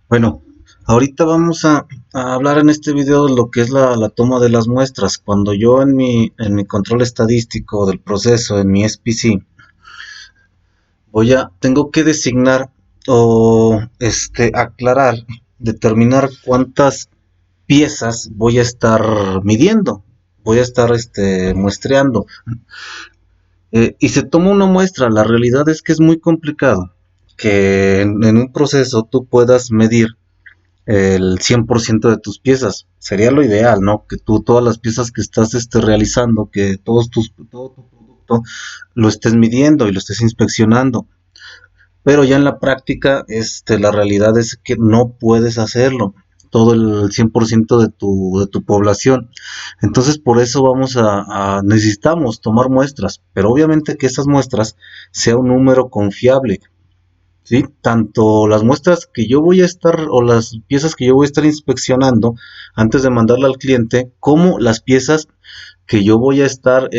Bueno, ahorita vamos a hablar en este video de lo que es la toma de las muestras. Cuando yo en mi control estadístico del proceso, en mi SPC, tengo que designar o aclarar, determinar cuántas piezas voy a estar midiendo, voy a estar muestreando. Y se toma una muestra. La realidad es que es muy complicado que en un proceso tú puedas medir el 100% de tus piezas. Sería lo ideal, ¿no? Que tú todas las piezas que estás realizando, que todo tu producto lo estés midiendo y lo estés inspeccionando. Pero ya en la práctica, la realidad es que no puedes hacerlo todo el 100% de tu población. Entonces, por eso necesitamos tomar muestras, pero obviamente que esas muestras sea un número confiable. ¿Sí? Tanto las muestras que yo voy a estar o las piezas que yo voy a estar inspeccionando antes de mandarla al cliente, como las piezas que yo voy a estar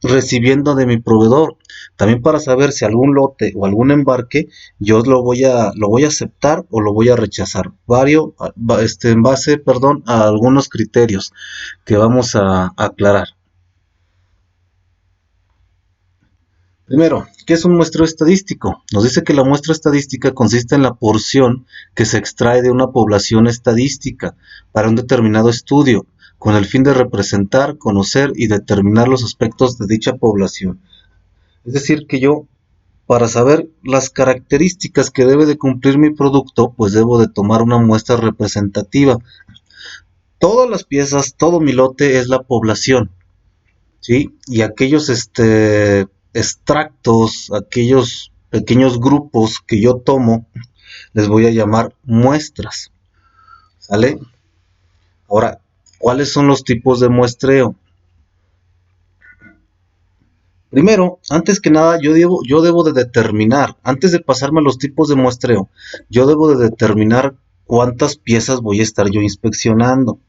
recibiendo de mi proveedor. También para saber si algún lote o algún embarque yo lo voy a aceptar o lo voy a rechazar. En base, perdón, a algunos criterios que vamos a aclarar. Primero, ¿qué es un muestreo estadístico? Nos dice que la muestra estadística consiste en la porción que se extrae de una población estadística para un determinado estudio, con el fin de representar, conocer y determinar los aspectos de dicha población. Es decir, que yo, para saber las características que debe de cumplir mi producto, pues debo de tomar una muestra representativa. Todas las piezas, todo mi lote es la población. ¿Sí? Y aquellos extractos, aquellos pequeños grupos que yo tomo, les voy a llamar muestras. ¿Sale? Ahora, ¿cuáles son los tipos de muestreo? Primero, antes que nada, yo debo de determinar, antes de pasarme a los tipos de muestreo, yo debo de determinar cuántas piezas voy a estar yo inspeccionando.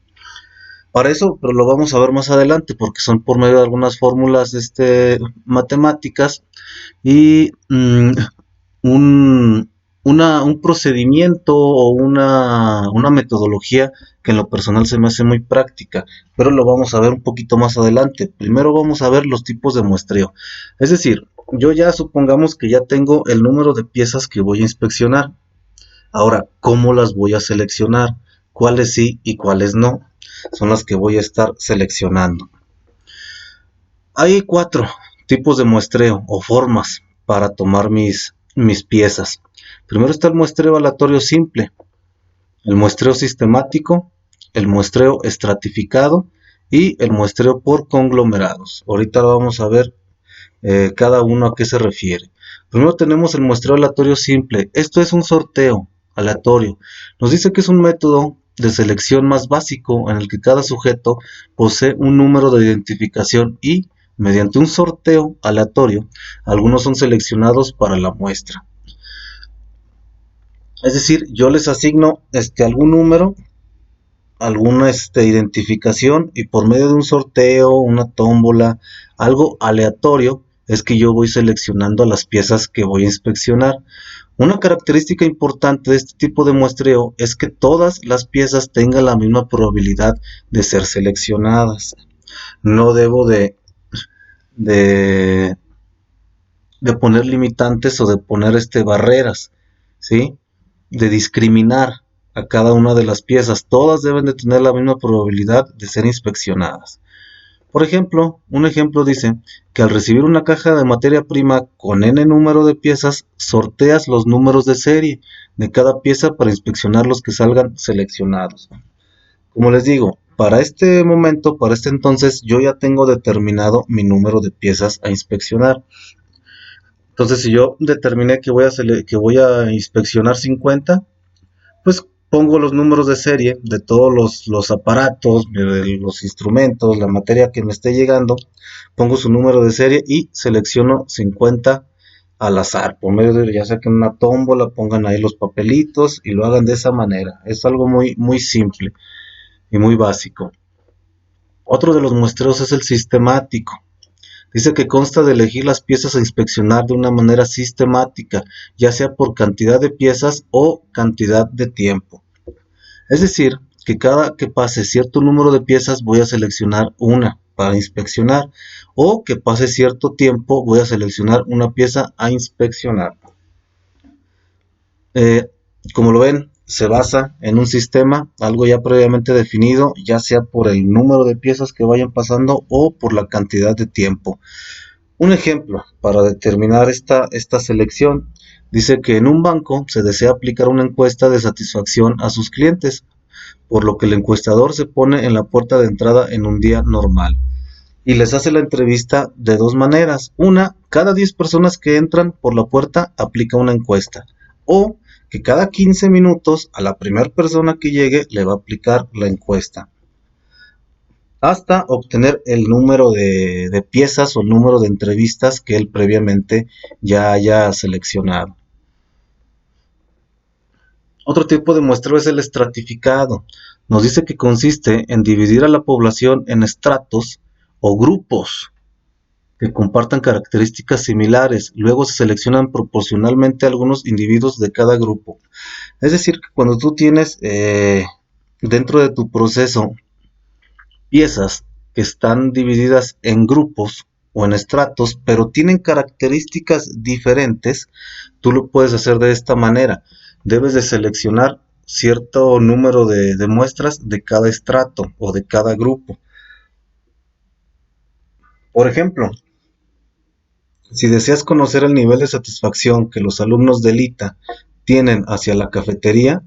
Para eso, pero lo vamos a ver más adelante, porque son por medio de algunas fórmulas matemáticas y un, un procedimiento o una metodología que en lo personal se me hace muy práctica, pero lo vamos a ver un poquito más adelante. Primero vamos a ver los tipos de muestreo. Es decir, yo ya supongamos que ya tengo el número de piezas que voy a inspeccionar. Ahora, ¿cómo las voy a seleccionar? ¿Cuáles sí y cuáles no? Son las que voy a estar seleccionando. Hay 4 tipos de muestreo o formas para tomar mis piezas. Primero está el muestreo aleatorio simple, el muestreo sistemático, el muestreo estratificado y el muestreo por conglomerados. Ahorita vamos a ver cada uno a qué se refiere. Primero tenemos el muestreo aleatorio simple. Esto es un sorteo aleatorio. Nos dice que es un método de selección más básico en el que cada sujeto posee un número de identificación y, mediante un sorteo aleatorio, algunos son seleccionados para la muestra. Es decir, yo les asigno algún número, alguna identificación, y por medio de un sorteo, una tómbola, algo aleatorio, es que yo voy seleccionando las piezas que voy a inspeccionar. Una característica importante de este tipo de muestreo es que todas las piezas tengan la misma probabilidad de ser seleccionadas. No debo de, de poner limitantes o de poner barreras, ¿sí? De discriminar a cada una de las piezas. Todas deben de tener la misma probabilidad de ser inspeccionadas. Por ejemplo, un ejemplo dice que al recibir una caja de materia prima con n número de piezas, sorteas los números de serie de cada pieza para inspeccionar los que salgan seleccionados. Como les digo, para este momento, para este entonces, yo ya tengo determinado mi número de piezas a inspeccionar. Entonces, si yo determiné que voy a inspeccionar 50, pues pongo los números de serie de todos los aparatos, de los instrumentos, la materia que me esté llegando, pongo su número de serie y selecciono 50 al azar, por medio de ya saquen una tómbola, pongan ahí los papelitos y lo hagan de esa manera. Es algo muy, muy simple y muy básico. Otro de los muestreos es el sistemático. Dice que consta de elegir las piezas a inspeccionar de una manera sistemática, ya sea por cantidad de piezas o cantidad de tiempo. Es decir, que cada que pase cierto número de piezas voy a seleccionar una para inspeccionar, o que pase cierto tiempo voy a seleccionar una pieza a inspeccionar. Eh, como lo ven, se basa en un sistema, algo ya previamente definido, ya sea por el número de piezas que vayan pasando o por la cantidad de tiempo. Un ejemplo para determinar esta selección dice que en un banco se desea aplicar una encuesta de satisfacción a sus clientes, por lo que el encuestador se pone en la puerta de entrada en un día normal y les hace la entrevista de dos maneras. Una, cada 10 personas que entran por la puerta aplica una encuesta, o que cada 15 minutos a la primera persona que llegue le va a aplicar la encuesta, hasta obtener el número de piezas o el número de entrevistas que él previamente ya haya seleccionado. Otro tipo de muestreo es el estratificado. Nos dice que consiste en dividir a la población en estratos o grupos que compartan características similares. Luego se seleccionan proporcionalmente algunos individuos de cada grupo. Es decir, que cuando tú tienes dentro de tu proceso piezas que están divididas en grupos o en estratos, pero tienen características diferentes, tú lo puedes hacer de esta manera. Debes de seleccionar cierto número de muestras de cada estrato o de cada grupo. Por ejemplo, si deseas conocer el nivel de satisfacción que los alumnos del ITA tienen hacia la cafetería,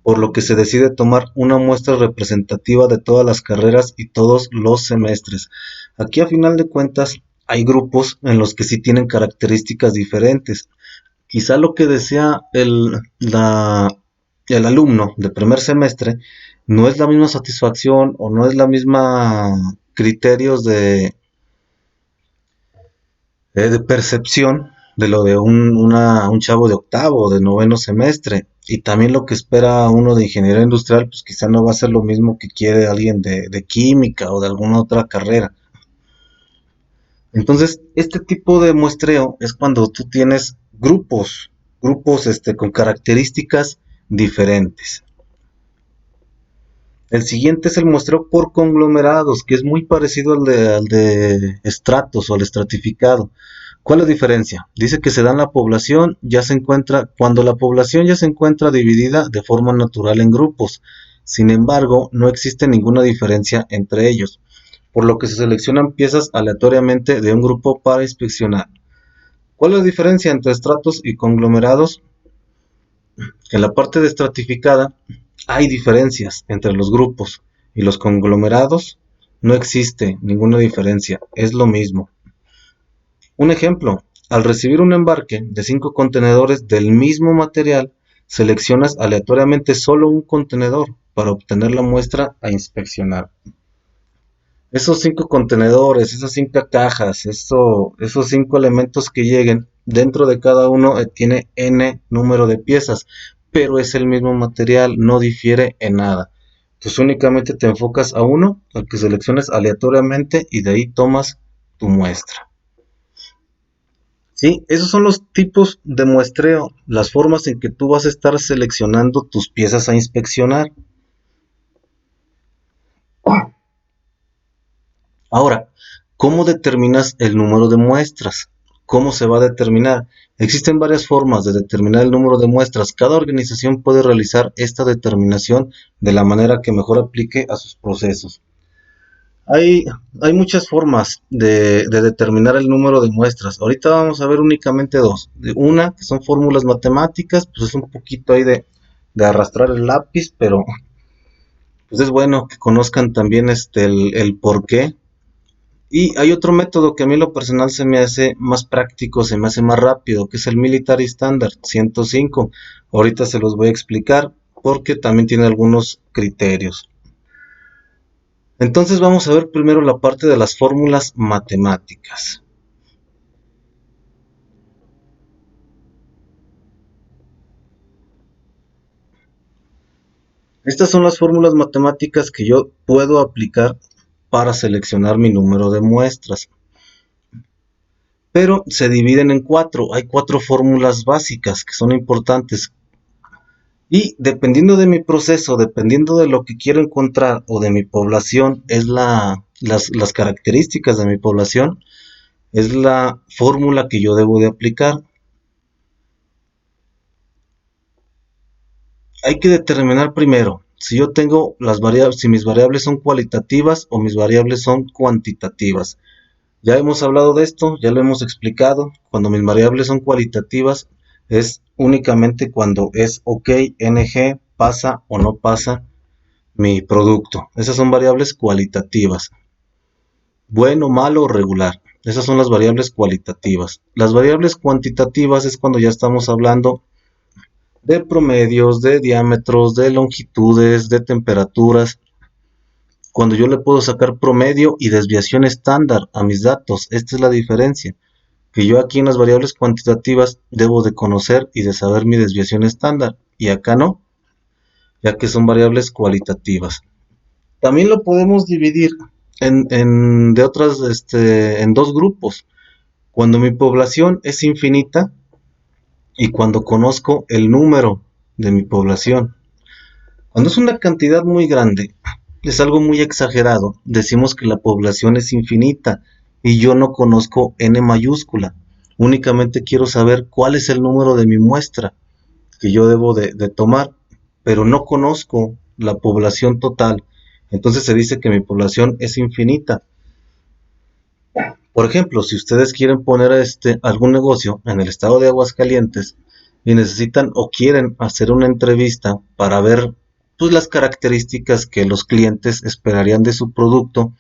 por lo que se decide tomar una muestra representativa de todas las carreras y todos los semestres. Aquí a final de cuentas hay grupos en los que sí tienen características diferentes. Quizá lo que desea el alumno de primer semestre no es la misma satisfacción o no es la misma criterios de percepción de lo de un chavo de octavo o de noveno semestre. Y también lo que espera uno de ingeniería industrial, pues quizá no va a ser lo mismo que quiere alguien de química o de alguna otra carrera. Entonces, este tipo de muestreo es cuando tú tienes grupos con características diferentes. El siguiente es el muestreo por conglomerados, que es muy parecido al de estratos o al estratificado. ¿Cuál es la diferencia? Dice que se da en la población, cuando la población ya se encuentra dividida de forma natural en grupos. Sin embargo, no existe ninguna diferencia entre ellos, por lo que se seleccionan piezas aleatoriamente de un grupo para inspeccionar. ¿Cuál es la diferencia entre estratos y conglomerados? En la parte de estratificada hay diferencias entre los grupos y los conglomerados no existe ninguna diferencia, es lo mismo. Un ejemplo, al recibir un embarque de 5 contenedores del mismo material, seleccionas aleatoriamente solo un contenedor para obtener la muestra a inspeccionar. Esos 5 contenedores, esas 5 cajas, esos 5 elementos que lleguen, dentro de cada uno tiene n número de piezas, pero es el mismo material, no difiere en nada. Entonces únicamente te enfocas a uno, al que selecciones aleatoriamente y de ahí tomas tu muestra. Sí, esos son los tipos de muestreo, las formas en que tú vas a estar seleccionando tus piezas a inspeccionar. Ahora, ¿cómo determinas el número de muestras? ¿Cómo se va a determinar? Existen varias formas de determinar el número de muestras. Cada organización puede realizar esta determinación de la manera que mejor aplique a sus procesos. Hay muchas formas de determinar el número de muestras. Ahorita vamos a ver únicamente dos. Una, que son fórmulas matemáticas, pues es un poquito ahí de arrastrar el lápiz, pero pues es bueno que conozcan también el por qué. Y hay otro método que a mí en lo personal se me hace más práctico, se me hace más rápido, que es el Military Standard 105. Ahorita se los voy a explicar porque también tiene algunos criterios. Entonces vamos a ver primero la parte de las fórmulas matemáticas. Estas son las fórmulas matemáticas que yo puedo aplicar para seleccionar mi número de muestras. pero se dividen en cuatro. Hay cuatro fórmulas básicas que son importantes. Y dependiendo de mi proceso, dependiendo de lo que quiero encontrar o de mi población, es las características de mi población, es la fórmula que yo debo de aplicar. Hay que determinar primero si yo tengo las variables, si mis variables son cualitativas o mis variables son cuantitativas. Ya hemos hablado de esto, ya lo hemos explicado. Cuando mis variables son cualitativas es únicamente cuando es OK, NG, pasa o no pasa mi producto. Esas son variables cualitativas. Bueno, malo o regular. Esas son las variables cualitativas. Las variables cuantitativas es cuando ya estamos hablando de promedios, de diámetros, de longitudes, de temperaturas. Cuando yo le puedo sacar promedio y desviación estándar a mis datos. Esta es la diferencia. Que yo aquí en las variables cuantitativas debo de conocer y de saber mi desviación estándar. Y acá no, ya que son variables cualitativas. También lo podemos dividir en dos grupos. Cuando mi población es infinita y cuando conozco el número de mi población. Cuando es una cantidad muy grande, es algo muy exagerado, decimos que la población es infinita y yo no conozco n mayúscula. Únicamente quiero saber cuál es el número de mi muestra que yo debo de tomar, pero no conozco la población total. Entonces se dice que mi población es infinita. Por ejemplo, si ustedes quieren poner algún negocio en el estado de Aguascalientes y necesitan o quieren hacer una entrevista para ver pues, las características que los clientes esperarían de su producto,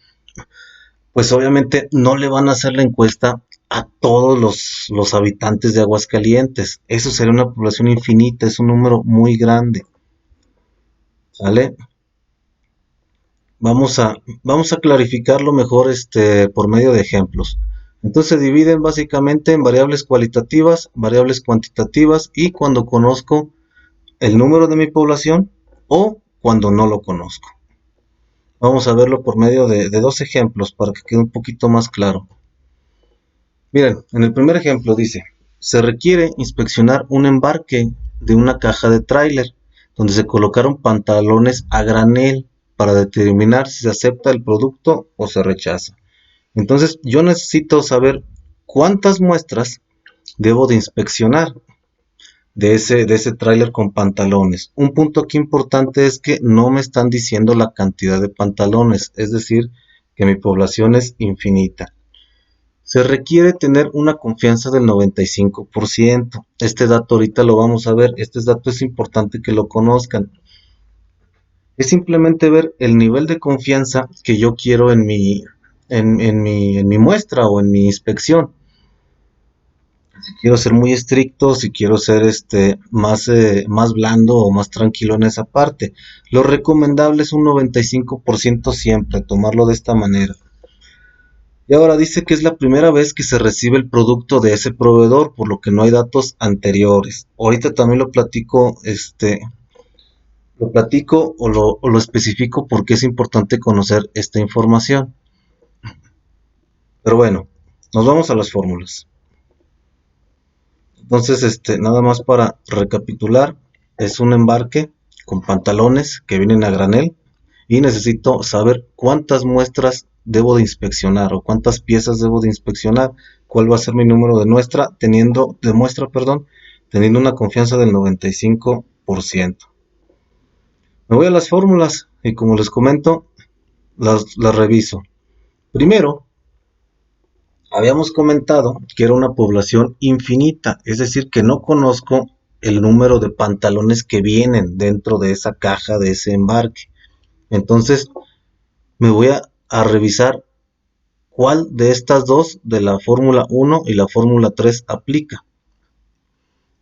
pues obviamente no le van a hacer la encuesta a todos los habitantes de Aguascalientes. Eso sería una población infinita, es un número muy grande. ¿Sale? Vamos a clarificarlo mejor por medio de ejemplos. Entonces se dividen básicamente en variables cualitativas, variables cuantitativas y cuando conozco el número de mi población o cuando no lo conozco. Vamos a verlo por medio de dos ejemplos para que quede un poquito más claro. Miren, en el primer ejemplo dice, se requiere inspeccionar un embarque de una caja de tráiler donde se colocaron pantalones a granel para determinar si se acepta el producto o se rechaza. Entonces yo necesito saber cuántas muestras debo de inspeccionar de ese tráiler con pantalones. Un punto aquí importante es que no me están diciendo la cantidad de pantalones, es decir, que mi población es infinita. Se requiere tener una confianza del 95%. Este dato ahorita lo vamos a ver, este dato es importante que lo conozcan. Es simplemente ver el nivel de confianza que yo quiero en mi muestra o en mi inspección. Si quiero ser muy estricto, si quiero ser más blando o más tranquilo en esa parte. Lo recomendable es un 95% siempre, tomarlo de esta manera. Y ahora dice que es la primera vez que se recibe el producto de ese proveedor, por lo que no hay datos anteriores. Ahorita también lo platico, o lo especifico porque es importante conocer esta información. Pero bueno, nos vamos a las fórmulas. Entonces, nada más para recapitular, es un embarque con pantalones que vienen a granel y necesito saber cuántas muestras debo de inspeccionar o cuántas piezas debo de inspeccionar, cuál va a ser mi número de muestra, teniendo una confianza del 95%. Me voy a las fórmulas y como les comento, las reviso. Primero, habíamos comentado que era una población infinita, es decir, que no conozco el número de pantalones que vienen dentro de esa caja, de ese embarque. Entonces, me voy a revisar cuál de estas dos, de la fórmula 1 y la fórmula 3, aplica.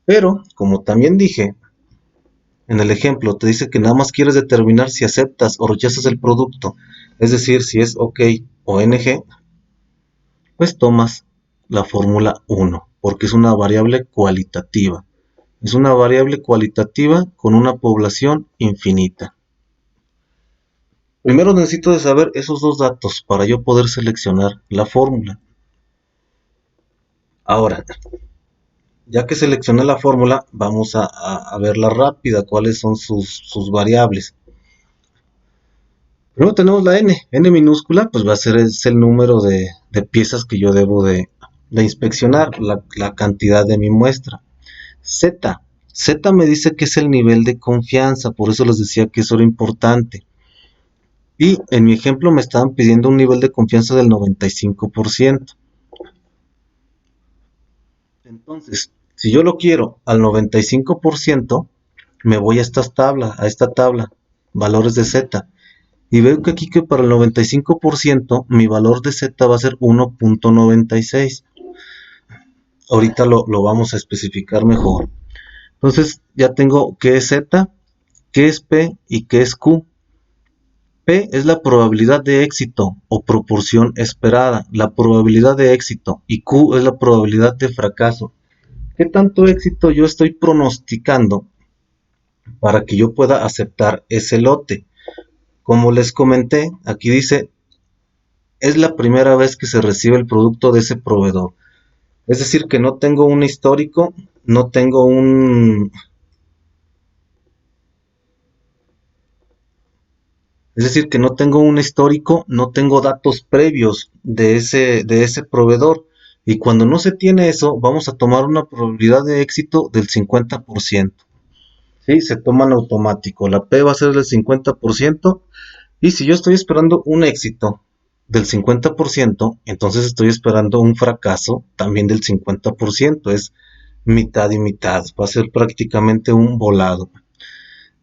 Pero, como también dije, en el ejemplo te dice que nada más quieres determinar si aceptas o rechazas el producto, es decir, si es OK o NG, pues tomas la fórmula 1, porque es una variable cualitativa. Es una variable cualitativa con una población infinita. Primero necesito de saber esos dos datos para yo poder seleccionar la fórmula. Ahora, ya que seleccioné la fórmula, vamos a verla rápida, cuáles son sus variables. Luego tenemos la n minúscula, pues va a ser es el número de piezas que yo debo de inspeccionar, la cantidad de mi muestra. Z me dice que es el nivel de confianza, por eso les decía que eso era importante. Y en mi ejemplo me estaban pidiendo un nivel de confianza del 95%. Entonces, si yo lo quiero al 95%, me voy a esta tabla, valores de Z. Y veo que aquí que para el 95% mi valor de Z va a ser 1.96. Ahorita lo vamos a especificar mejor. Entonces ya tengo qué es Z, qué es P y qué es Q. P es la probabilidad de éxito o proporción esperada, la probabilidad de éxito, y Q es la probabilidad de fracaso. ¿Qué tanto éxito yo estoy pronosticando para que yo pueda aceptar ese lote? Como les comenté, aquí dice, es la primera vez que se recibe el producto de ese proveedor. Es decir, que no tengo un histórico, no tengo un... Es decir, que no tengo un histórico, no tengo datos previos de ese proveedor. Y cuando no se tiene eso, vamos a tomar una probabilidad de éxito del 50%. ¿Sí? Se toma en automático. La P va a ser del 50%. Y si yo estoy esperando un éxito del 50%, entonces estoy esperando un fracaso también del 50%. Es mitad y mitad. Va a ser prácticamente un volado.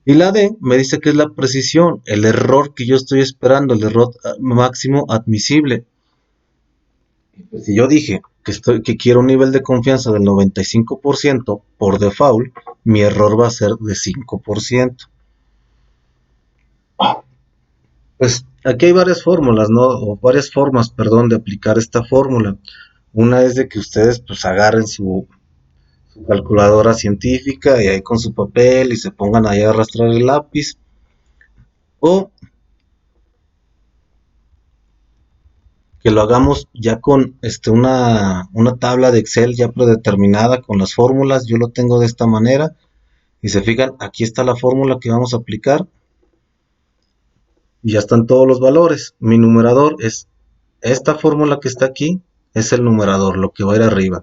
Y la D me dice que es la precisión, el error que yo estoy esperando, el error máximo admisible. Pues si yo dije que quiero un nivel de confianza del 95%, por default, mi error va a ser de 5%. Pues aquí hay varias fórmulas, ¿no? O varias formas, perdón, de aplicar esta fórmula. Una es de que ustedes pues agarren su calculadora científica y ahí con su papel y se pongan ahí a arrastrar el lápiz. O que lo hagamos ya con una tabla de Excel ya predeterminada con las fórmulas. Yo lo tengo de esta manera. Y se fijan, aquí está la fórmula que vamos a aplicar. Y ya están todos los valores. Mi numerador es esta fórmula que está aquí, es el numerador, lo que va a ir arriba.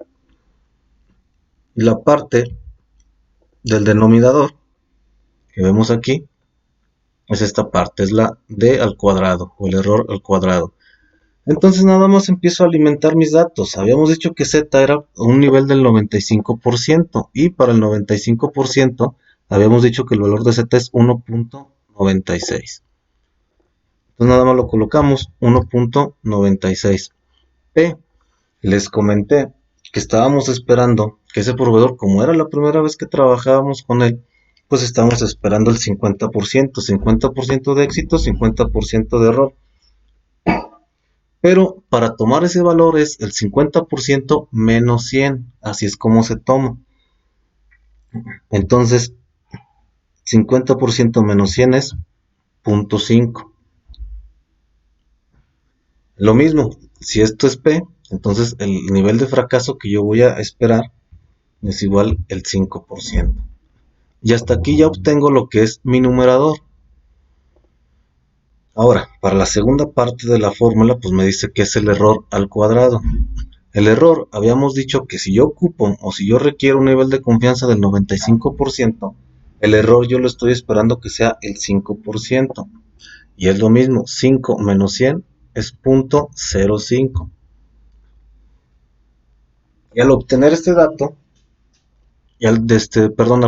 Y la parte del denominador que vemos aquí es esta parte, es la D al cuadrado o el error al cuadrado. Entonces nada más empiezo a alimentar mis datos. Habíamos dicho que Z era un nivel del 95% y para el 95% habíamos dicho que el valor de Z es 1.96. Entonces nada más lo colocamos 1.96. P, les comenté que estábamos esperando que ese proveedor, como era la primera vez que trabajábamos con él, pues estábamos esperando el 50%, 50% de éxito, 50% de error. Pero para tomar ese valor es el 50% menos 100, así es como se toma. Entonces, 50% menos 100 es 0.5. Lo mismo, si esto es P, entonces el nivel de fracaso que yo voy a esperar es igual el 5%. Y hasta aquí ya obtengo lo que es mi numerador. Ahora, para la segunda parte de la fórmula, pues me dice que es el error al cuadrado. El error, habíamos dicho que si yo ocupo o si yo requiero un nivel de confianza del 95%, el error yo lo estoy esperando que sea el 5%. Y es lo mismo, 5 menos 100 es 0.05. Y al obtener este dato, y al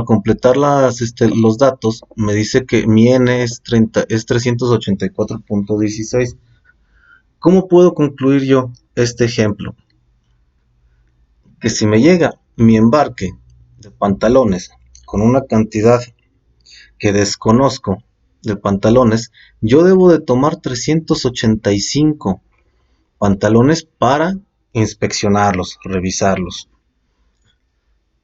completar los datos, me dice que mi n es 384.16. ¿Cómo puedo concluir yo este ejemplo? Que si me llega mi embarque de pantalones con una cantidad que desconozco de pantalones, yo debo de tomar 385 pantalones para inspeccionarlos, revisarlos.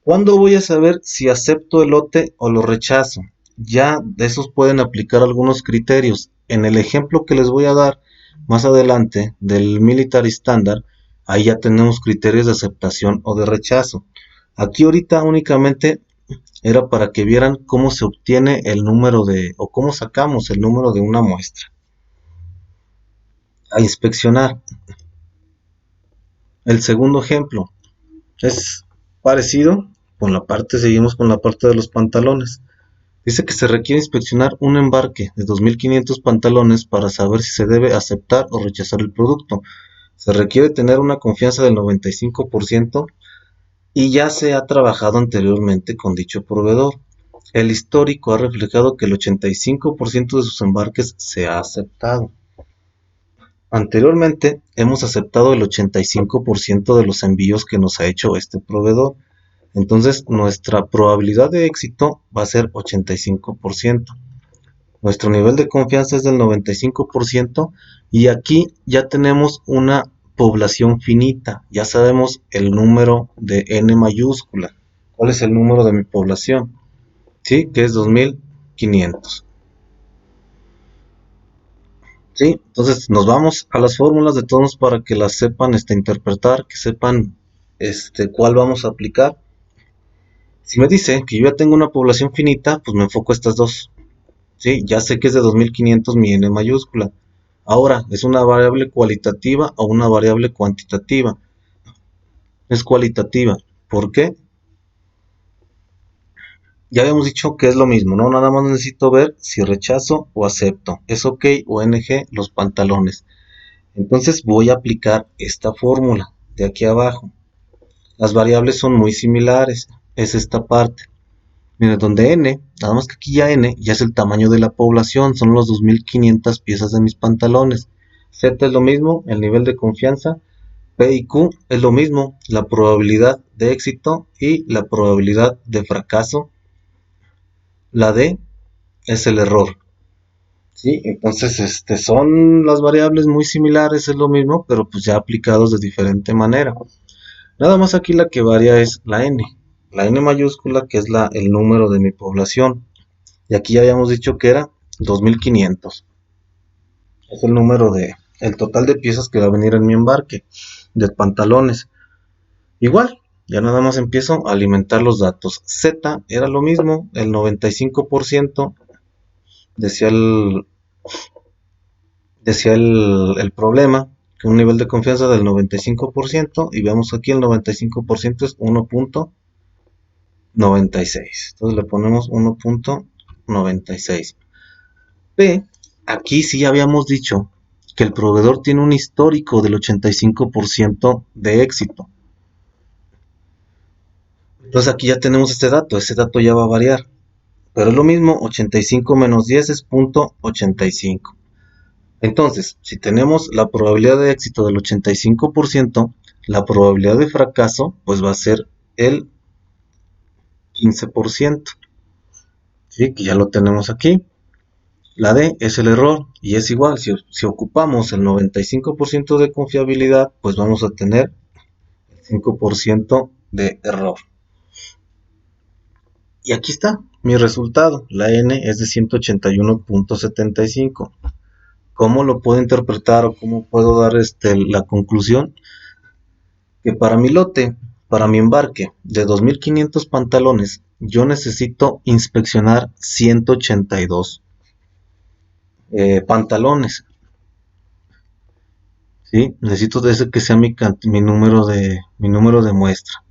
¿Cuándo voy a saber si acepto el lote o lo rechazo? Ya de esos pueden aplicar algunos criterios. En el ejemplo que les voy a dar más adelante del Military Standard, Ahí ya tenemos criterios de aceptación o de rechazo. Aquí ahorita únicamente era para que vieran cómo se obtiene el número o cómo sacamos el número de una muestra. A inspeccionar. El segundo ejemplo es parecido, seguimos con la parte de los pantalones. Dice que se requiere inspeccionar un embarque de 2.500 pantalones para saber si se debe aceptar o rechazar el producto. Se requiere tener una confianza del 95% y ya se ha trabajado anteriormente con dicho proveedor. El histórico ha reflejado que el 85% de sus embarques se ha aceptado. Anteriormente hemos aceptado el 85% de los envíos que nos ha hecho este proveedor. Entonces nuestra probabilidad de éxito va a ser 85%. Nuestro nivel de confianza es del 95% y aquí ya tenemos una población finita. Ya sabemos el número de N mayúscula. ¿Cuál es el número de mi población? ¿Sí? Que es 2500. ¿Sí? Entonces nos vamos a las fórmulas de todos para que las sepan interpretar, que sepan cuál vamos a aplicar. Si me dice que yo ya tengo una población finita, pues me enfoco a estas dos. ¿Sí? Ya sé que es de 2500 mi N mayúscula. Ahora, ¿es una variable cualitativa o una variable cuantitativa? Es cualitativa. ¿Por qué? Ya habíamos dicho que es lo mismo, ¿no? Nada más necesito ver si rechazo o acepto. Es OK o NG los pantalones. Entonces voy a aplicar esta fórmula de aquí abajo. Las variables son muy similares. Es esta parte. Mira, donde N, nada más que aquí ya N, ya es el tamaño de la población, son los 2500 piezas de mis pantalones. Z es lo mismo, el nivel de confianza. P y Q es lo mismo, la probabilidad de éxito y la probabilidad de fracaso. La D es el error. ¿Sí? Entonces, son las variables muy similares, es lo mismo, pero pues ya aplicados de diferente manera. Nada más aquí la que varía es la N. La N mayúscula, que es el número de mi población. Y aquí ya habíamos dicho que era 2500. Es el total de piezas que va a venir en mi embarque de pantalones. Igual, ya nada más empiezo a alimentar los datos. Z era lo mismo, el 95%. Decía el problema, que un nivel de confianza del 95%. Y vemos aquí el 95% es 1.96. Entonces le ponemos 1.96. P, aquí sí habíamos dicho que el proveedor tiene un histórico del 85% de éxito. Entonces aquí ya tenemos este dato, ese dato ya va a variar. Pero es lo mismo, 85 menos 10 es 0.85. Entonces, si tenemos la probabilidad de éxito del 85%, la probabilidad de fracaso pues va a ser el 15%. ¿Sí? Que ya lo tenemos aquí. La D es el error y es igual, si ocupamos el 95% de confiabilidad, pues vamos a tener el 5% de error. Y aquí está mi resultado, la N es de 181.75. ¿Cómo lo puedo interpretar o cómo puedo dar la conclusión? Que para mi lote, para mi embarque de 2500 pantalones, yo necesito inspeccionar 182 pantalones. ¿Sí? Necesito de ese que sea mi número de muestra.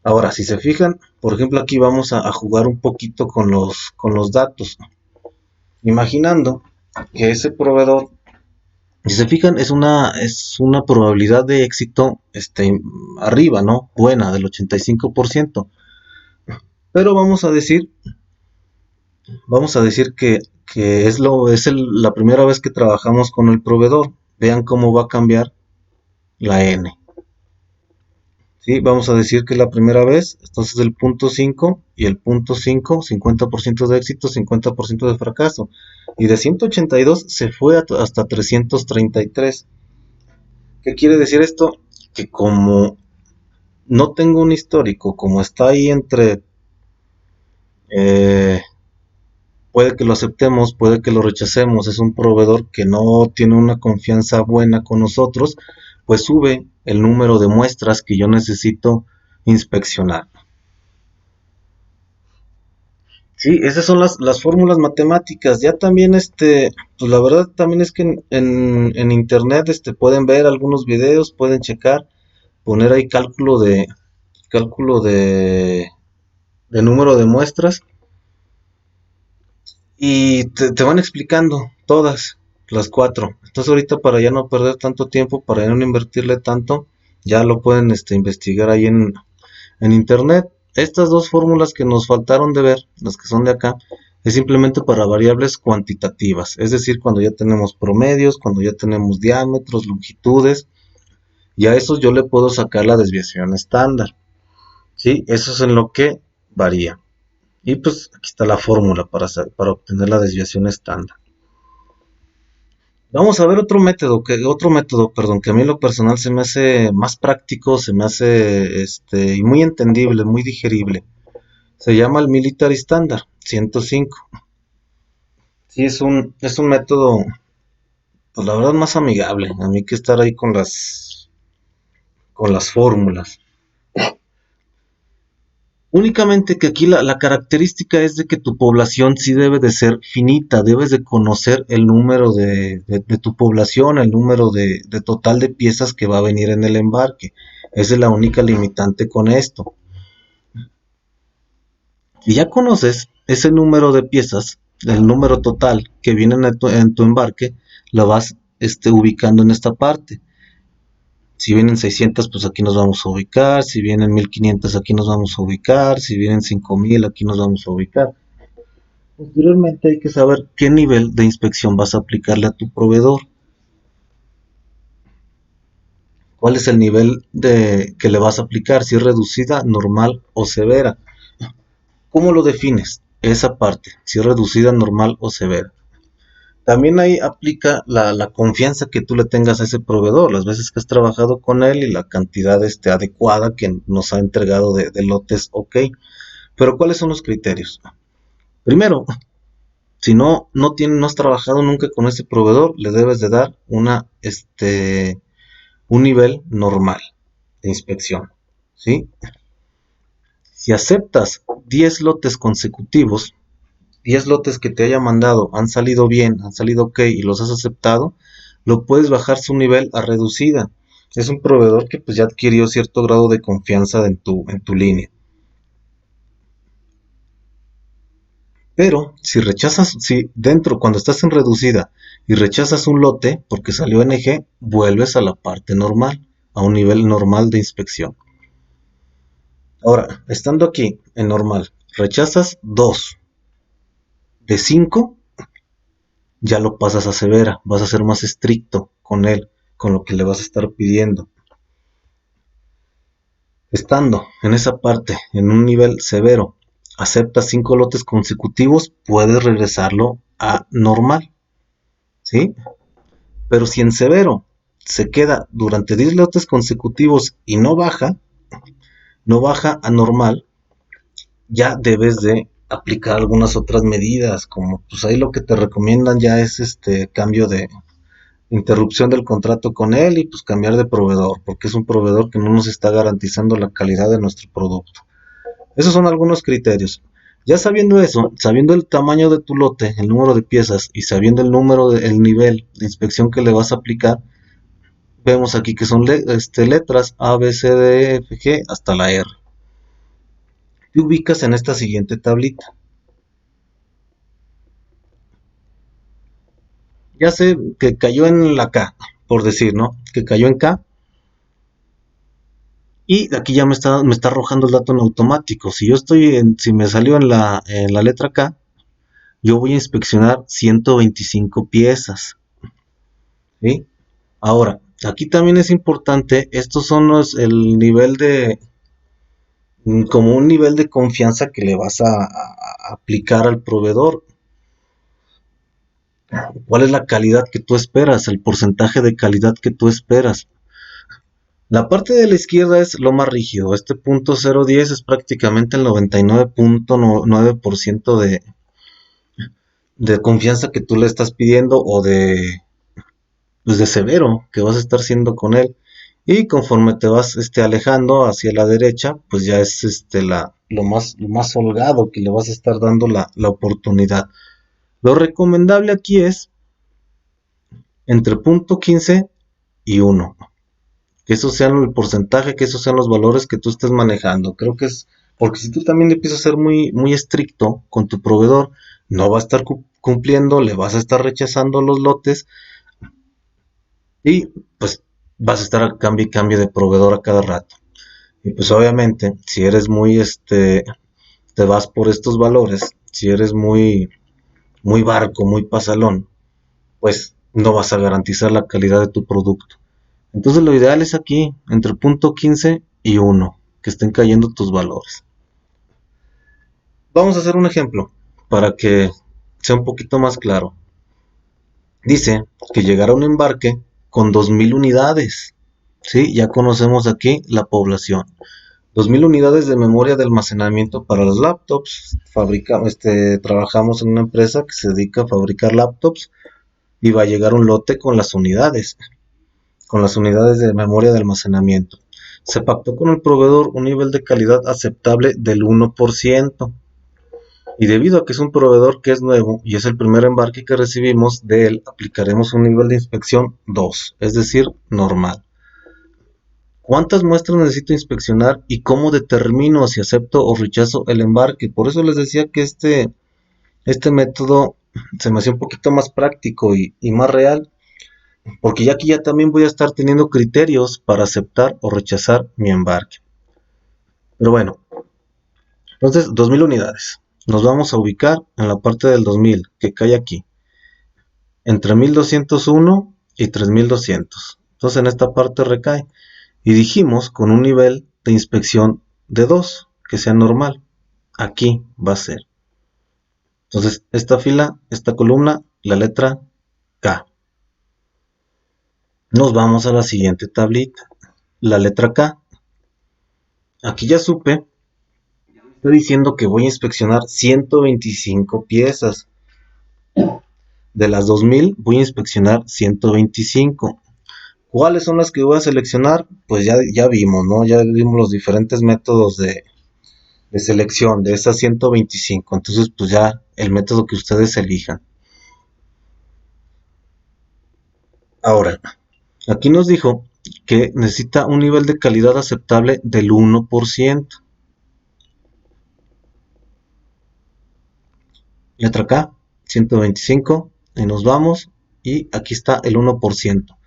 Ahora, si se fijan, por ejemplo, aquí vamos a jugar un poquito con los datos. Imaginando que ese proveedor, si se fijan, es una probabilidad de éxito arriba, ¿no? Buena, del 85%. Pero vamos a decir que es la primera vez que trabajamos con el proveedor. Vean cómo va a cambiar la N. ¿Sí? Vamos a decir que la primera vez, entonces el punto 5 y el punto 5, 50% de éxito, 50% de fracaso. Y de 182 se fue hasta 333. ¿Qué quiere decir esto? Que como no tengo un histórico, como está ahí entre... puede que lo aceptemos, puede que lo rechacemos, es un proveedor que no tiene una confianza buena con nosotros, pues sube el número de muestras que yo necesito inspeccionar. Sí, esas son las fórmulas matemáticas. Ya también, pues la verdad también es que en internet, pueden ver algunos videos, pueden checar, poner ahí cálculo de número de muestras y te van explicando todas las cuatro. Entonces ahorita para ya no perder tanto tiempo, para ya no invertirle tanto, ya lo pueden investigar ahí en internet. Estas dos fórmulas que nos faltaron de ver, las que son de acá, es simplemente para variables cuantitativas, es decir, cuando ya tenemos promedios, cuando ya tenemos diámetros, longitudes, y a esos yo le puedo sacar la desviación estándar. ¿Sí? Eso es en lo que varía. Y pues aquí está la fórmula para obtener la desviación estándar. Vamos a ver otro método, que a mí en lo personal se me hace más práctico, se me hace y muy entendible, muy digerible. Se llama el Military Standard 105. Sí, es un método, pues la verdad más amigable. A mí que estar ahí con las fórmulas. Únicamente que aquí la característica es de que tu población sí debe de ser finita, debes de conocer el número de tu población, el número de total de piezas que va a venir en el embarque. Esa es la única limitante con esto. Si ya conoces ese número de piezas, el número total que vienen en tu embarque, lo vas ubicando en esta parte. Si vienen 600, pues aquí nos vamos a ubicar. Si vienen 1500, aquí nos vamos a ubicar. Si vienen 5000, aquí nos vamos a ubicar. Posteriormente hay que saber qué nivel de inspección vas a aplicarle a tu proveedor. ¿Cuál es el nivel que le vas a aplicar? Si es reducida, normal o severa. ¿Cómo lo defines? Esa parte, si es reducida, normal o severa. También ahí aplica la confianza que tú le tengas a ese proveedor, las veces que has trabajado con él y la cantidad adecuada que nos ha entregado de lotes, ok. Pero ¿cuáles son los criterios? Primero, si no has trabajado nunca con ese proveedor, le debes de dar un nivel normal de inspección, ¿sí? Si aceptas 10 lotes consecutivos, 10 lotes que te haya mandado han salido bien, han salido ok y los has aceptado, lo puedes bajar su nivel a reducida. Es un proveedor que pues ya adquirió cierto grado de confianza en tu línea. Pero si dentro, cuando estás en reducida y rechazas un lote porque salió NG, vuelves a la parte normal, a un nivel normal de inspección. Ahora, estando aquí en normal, rechazas 2 de 5, ya lo pasas a severa, vas a ser más estricto con él, con lo que le vas a estar pidiendo. Estando en esa parte, en un nivel severo, aceptas 5 lotes consecutivos, puedes regresarlo a normal, ¿sí? Pero si en severo se queda durante 10 lotes consecutivos y no baja a normal, ya debes de aplicar algunas otras medidas, como pues ahí lo que te recomiendan ya es cambio de interrupción del contrato con él y pues cambiar de proveedor, porque es un proveedor que no nos está garantizando la calidad de nuestro producto. Esos son algunos criterios. Ya sabiendo eso, sabiendo el tamaño de tu lote, el número de piezas y sabiendo el nivel de inspección que le vas a aplicar, vemos aquí que son letras A, B, C, D, F, G hasta la R. Te ubicas en esta siguiente tablita. Ya sé que cayó en la K, por decir, ¿no? Que cayó en K. Y aquí ya me está arrojando el dato en automático. Si me salió en la letra K, yo voy a inspeccionar 125 piezas. ¿Sí? Ahora, aquí también es importante, estos son el nivel como un nivel de confianza que le vas a aplicar al proveedor. ¿Cuál es la calidad que tú esperas? El porcentaje de calidad que tú esperas. La parte de la izquierda es lo más rígido. Este punto 010 es prácticamente el 99.9% de confianza que tú le estás pidiendo o pues de severo que vas a estar siendo con él. Y conforme te vas alejando hacia la derecha, pues ya es lo más holgado que le vas a estar dando la oportunidad. Lo recomendable aquí es entre punto 15 y 1. Que esos sean el porcentaje, que esos sean los valores que tú estés manejando. Creo que es, porque si tú también empiezas a ser muy estricto con tu proveedor, no va a estar cumpliendo, le vas a estar rechazando los lotes y pues vas a estar a cambio y cambio de proveedor a cada rato. Y pues obviamente, si eres te vas por estos valores, si eres muy barco, muy pasalón, pues no vas a garantizar la calidad de tu producto. Entonces lo ideal es aquí, entre punto 15 y 1, que estén cayendo tus valores. Vamos a hacer un ejemplo para que sea un poquito más claro. Dice que llegará un embarque con 2000 unidades. ¿Sí? Ya conocemos aquí la población. 2000 unidades de memoria de almacenamiento para los laptops. Trabajamos en una empresa que se dedica a fabricar laptops y va a llegar un lote con las unidades de memoria de almacenamiento. Se pactó con el proveedor un nivel de calidad aceptable del 1%. Y debido a que es un proveedor que es nuevo y es el primer embarque que recibimos, de él aplicaremos un nivel de inspección 2, es decir, normal. ¿Cuántas muestras necesito inspeccionar y cómo determino si acepto o rechazo el embarque? Por eso les decía que este método se me hacía un poquito más práctico y más real, porque ya aquí ya también voy a estar teniendo criterios para aceptar o rechazar mi embarque. Pero bueno, entonces 2000 unidades. Nos vamos a ubicar en la parte del 2000 que cae aquí, entre 1201 y 3200. Entonces en esta parte recae. Y dijimos con un nivel de inspección de 2, que sea normal. Aquí va a ser. Entonces esta fila, esta columna, la letra K. Nos vamos a la siguiente tablita. La letra K. Aquí ya supe. Está diciendo que voy a inspeccionar 125 piezas. De las 2000 voy a inspeccionar 125. ¿Cuáles son las que voy a seleccionar? Pues ya vimos, ¿no? Ya vimos los diferentes métodos de selección de esas 125. Entonces, pues ya el método que ustedes elijan. Ahora, aquí nos dijo que necesita un nivel de calidad aceptable del 1%. Letra K, 125. Y nos vamos. Y aquí está el 1%.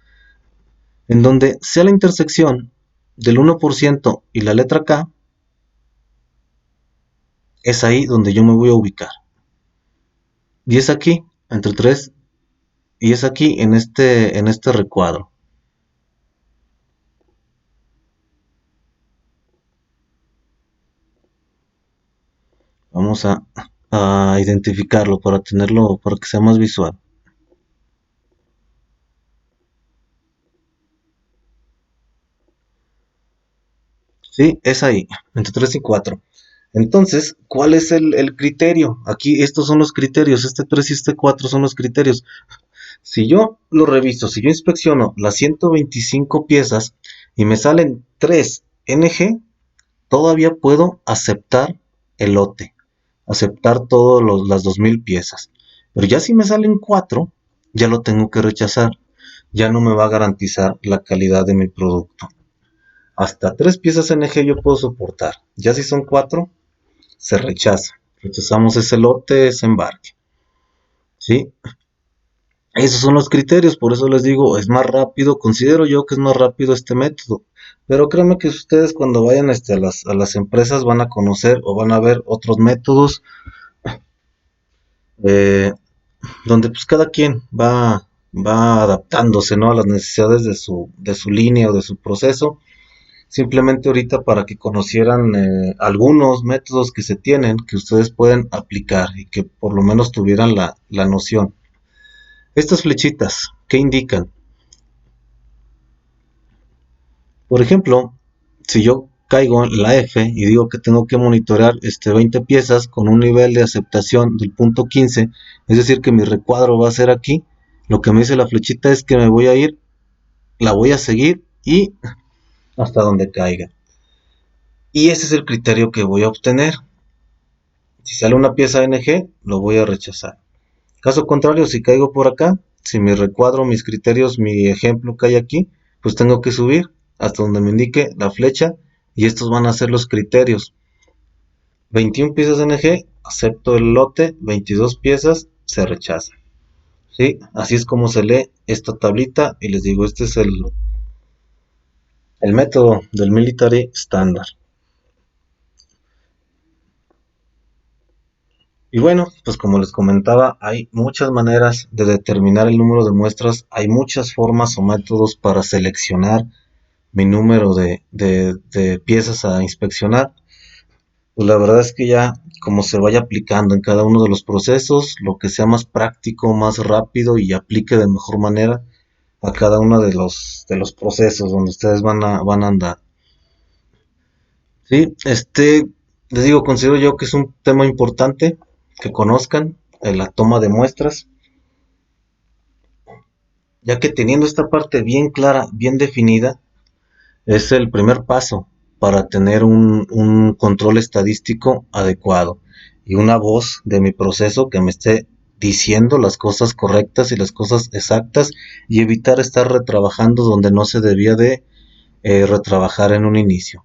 En donde sea la intersección del 1% y la letra K, es ahí donde yo me voy a ubicar. Y es aquí, entre 3, y es aquí en este recuadro. Vamos a identificarlo para tenerlo, para que sea más visual. Sí, es ahí, entre 3 y 4. Entonces, ¿cuál es el criterio? Aquí estos son los criterios, este 3 y este 4 son los criterios. Si yo lo reviso, si yo inspecciono las 125 piezas y me salen 3 NG, todavía puedo aceptar el lote, aceptar todas las 2000 piezas. Pero ya si me salen 4, ya lo tengo que rechazar. Ya no me va a garantizar la calidad de mi producto. Hasta 3 piezas NG yo puedo soportar. Ya si son 4, se rechaza. Rechazamos ese lote, ese embarque. ¿Sí? Esos son los criterios, por eso les digo, es más rápido, considero yo que es más rápido este método. Pero créanme que ustedes cuando vayan a las empresas van a conocer o van a ver otros métodos eh, donde pues cada quien va adaptándose, ¿no?, a las necesidades de su línea o de su proceso. Simplemente ahorita para que conocieran algunos métodos que se tienen, que ustedes pueden aplicar y que por lo menos tuvieran la noción. Estas flechitas, ¿qué indican? Por ejemplo, si yo caigo en la F y digo que tengo que monitorear 20 piezas con un nivel de aceptación del punto 15, es decir que mi recuadro va a ser aquí, lo que me dice la flechita es que me voy a ir, la voy a seguir y hasta donde caiga. Y ese es el criterio que voy a obtener. Si sale una pieza NG, lo voy a rechazar. Caso contrario, si caigo por acá, si me recuadro mis criterios, mi ejemplo que hay aquí, pues tengo que subir hasta donde me indique la flecha y estos van a ser los criterios. 21 piezas NG, acepto el lote, 22 piezas, se rechaza. ¿Sí? Así es como se lee esta tablita y les digo, este es el método del Military Standard. Y bueno, pues como les comentaba, hay muchas maneras de determinar el número de muestras, hay muchas formas o métodos para seleccionar mi número de piezas a inspeccionar. Pues la verdad es que ya como se vaya aplicando en cada uno de los procesos, lo que sea más práctico, más rápido y aplique de mejor manera a cada uno de los procesos donde ustedes van a andar. Sí, les digo, considero yo que es un tema importante que conozcan la toma de muestras, ya que teniendo esta parte bien clara, bien definida, es el primer paso para tener un control estadístico adecuado y una voz de mi proceso que me esté diciendo las cosas correctas y las cosas exactas y evitar estar retrabajando donde no se debía de retrabajar en un inicio.